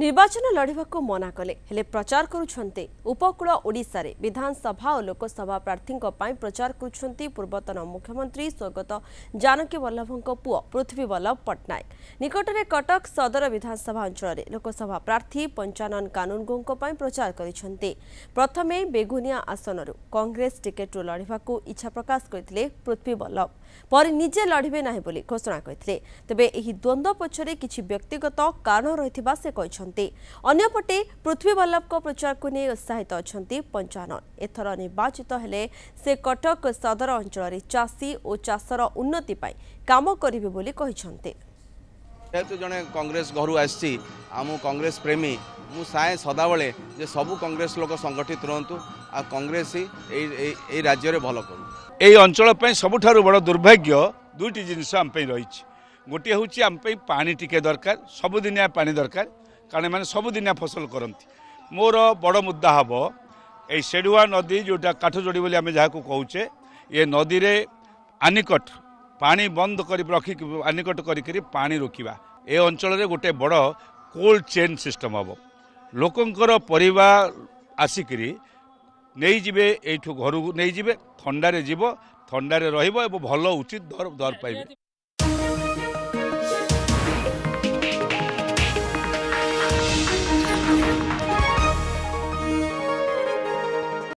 निर्वाचन लड़ाक मना कले हेले प्रचार करुछन्ते उपकूल ओडिशा रे विधानसभा और लोकसभा प्रार्थी प्रचार करुछन्ते पूर्वतन मुख्यमंत्री स्वर्गत जानकी वल्लभଙ୍କ पुओ पृथ्वी वल्लभ पट्टनायक निकटरे कटक सदर विधानसभा अंचल में लोकसभा प्रार्थी पंचानन कानूनगों प्रचार करिछन्ते। प्रथमे बेगुनिया आसनरु कांग्रेस टिकेट लड़ाक इच्छा प्रकाश करथिले पृथ्वी वल्लभ पर निजे लड़िबे नाही बोली घोषणा करथिले। तेबे एही द्वंद्व पछरे किछि व्यक्तिगत कारण रहिथिबा से कहिछन्ते। अन्यपटे पृथ्वी वल्लभ को प्रचार को नहीं उत्साहित अच्छा पंचानन एथर निर्वाचित हेले से कटक सदर अंचल चाषी और चाषर उन्नति काम करिवे बोली कहिछन्ते। जेहेतु जड़े कांग्रेस घर आसी आम कांग्रेस प्रेमी मु साए सदाबले जे सबू कांग्रेस लोक संगठित रहतु आ कांग्रेस ही राज्य में भल करू। यही अंचल सबुठारु बड़ दुर्भाग्य दुईटी जिनस आम रही गोटे हूँ आम पानी टिके दरकार सबुदिनिया पानी दरकार कारण मैंने सबुदिनिया फसल करती। मोर बड़ मुद्दा हम ये सेडुआ नदी जोटा काठजोड़ी बोली आम जहाँ कहे ये नदी रे आनिकट पानी बंद कर रखी आनिकट करी पानी रोकवा ए अंचल रे गोटे बड़ कोल्ड चेन सिस्टम हम लोकंकर परिवार आसिकी नहीं जिबे एठू घर नहीं जिबे थंडारे जीव थंडारे रहिबो एवं भल उचित दर पाइबे।